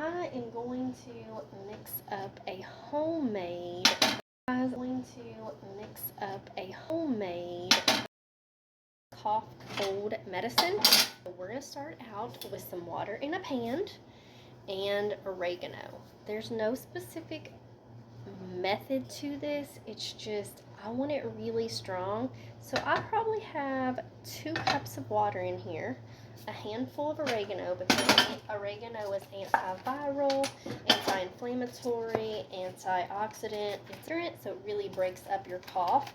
I am going to mix up a homemade cough cold medicine. So we're going to start out with some water in a pan and oregano. There's no specific method to this. It's just I want it really strong. So I probably have 2 cups of water in here, a handful of oregano, because oregano is antiviral, anti-inflammatory, antioxidant, so it really breaks up your cough.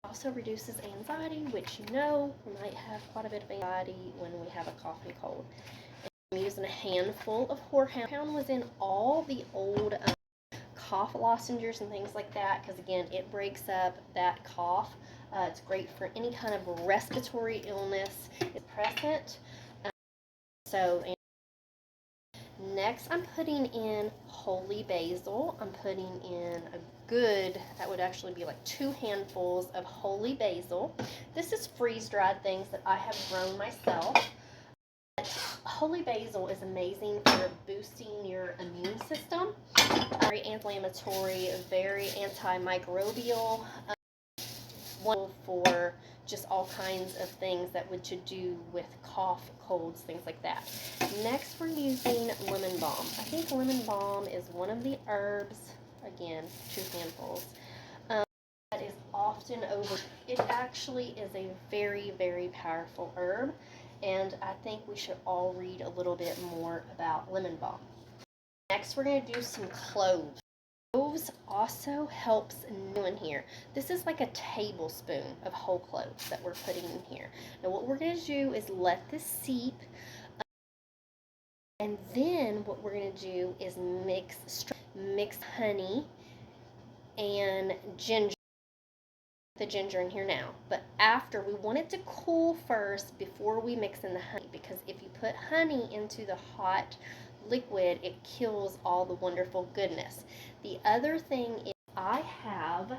Also reduces anxiety, which you know we might have quite a bit of anxiety when we have a cough and cold. I'm using a handful of horehound. Horehound was in all the old cough lozenges and things like that, because again it breaks up that cough. It's great for any kind of respiratory illness. It's present. So next I'm putting in holy basil. I'm putting in a good, that would actually be like 2 handfuls of holy basil. This is freeze-dried things that I have grown myself. Holy basil is amazing for boosting your immune system. Very anti-inflammatory, very antimicrobial, wonderful for just all kinds of things that would to do with cough, colds, things like that. Next, we're using lemon balm. I think lemon balm is one of the herbs, again, 2 handfuls, that is often over. It actually is a very, very powerful herb, and I think we should all read a little bit more about lemon balm. Next, we're going to do some cloves. Cloves also helps in here. This is like a tablespoon of whole cloves that we're putting in here. Now what we're going to do is let this seep, and then what we're going to do is mix honey and ginger. The ginger in here now, but after, we want it to cool first before we mix in the honey, because if you put honey into the hot liquid, it kills all the wonderful goodness. The other thing is I have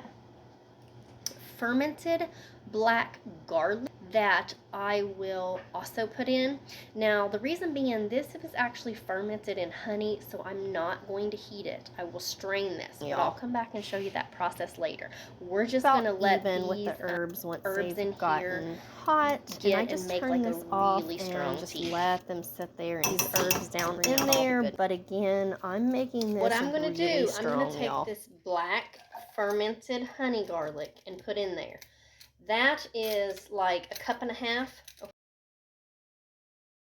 fermented black garlic that I will also put in. Now the reason being, this is actually fermented in honey, so I'm not going to heat it. I will strain this, but I'll come back and show you that process later. We're just going to let these with the herbs once they've in gotten here hot, get and I just make turn like this a off really and strong just tea. let them sit there and these herbs down in there. But again, I'm making this What I'm going to really do, strong, I'm going to take this black fermented honey garlic and put in there. That is like 1.5 cups.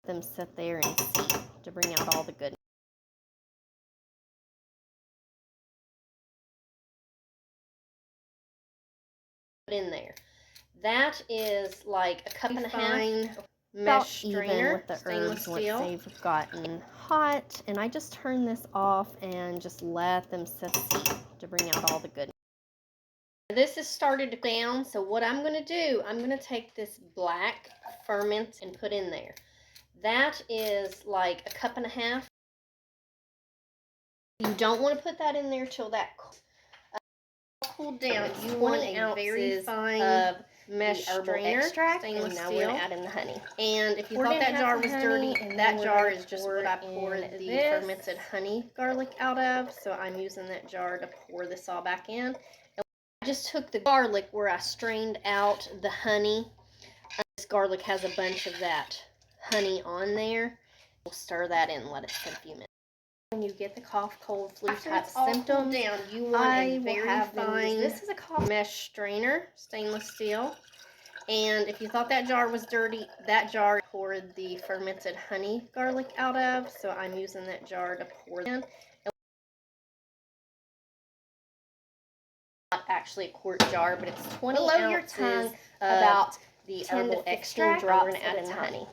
Them sit there and steep to bring out all the goodness. Put in there. That is like 1.5 cups. Mesh strainer with the herbs once they've gotten hot, and I just turn this off and just let them sit to bring out all the goodness. This has started to down, so what I'm going to do, I'm going to take this black ferment and put in there. That is like 1.5 cups. You don't want to put that in there till that cooled down. You want a very fine mesh strainer, extract, and now we're going to add in the honey. And if you thought that jar was dirty, that jar is just what I poured the fermented honey garlic out of, so I'm using that jar to pour this all back in. I just took the garlic where I strained out the honey. This garlic has a bunch of that honey on there. We'll stir that in and let it sit a few minutes. When you get the cough, cold, flu type symptoms, you want a very fine, this is a cough mesh strainer, stainless steel. And if you thought that jar was dirty, that jar I poured the fermented honey garlic out of, so I'm using that jar to pour it in. Not actually a quart jar, but it's 20 Below ounces your tongue, about the 10 herbal to 15 extract. drops We're going to add in the at a time. honey.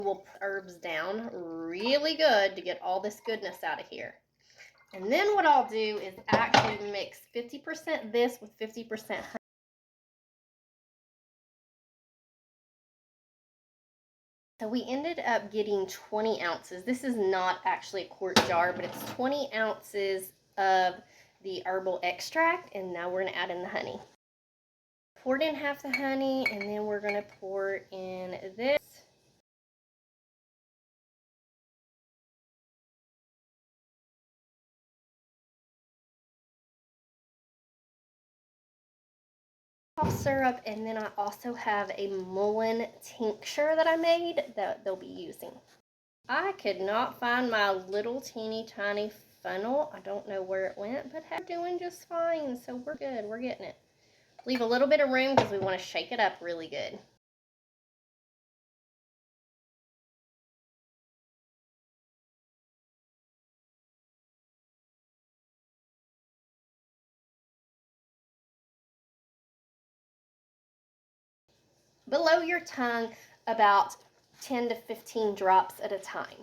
We'll put herbs down really good to get all this goodness out of here. And then what I'll do is actually mix 50% this with 50% honey. So we ended up getting 20 ounces. This is not actually a quart jar, but it's 20 ounces of the herbal extract, and now we're going to add in the honey. Poured in half the honey, and then we're going to pour in this. cough syrup, and then I also have a mullein tincture that I made that they'll be using. I could not find my little teeny tiny funnel. I don't know where it went, but we're doing just fine, so we're good. We're getting it. Leave a little bit of room because we want to shake it up really good. Below your tongue, about 10 to 15 drops at a time.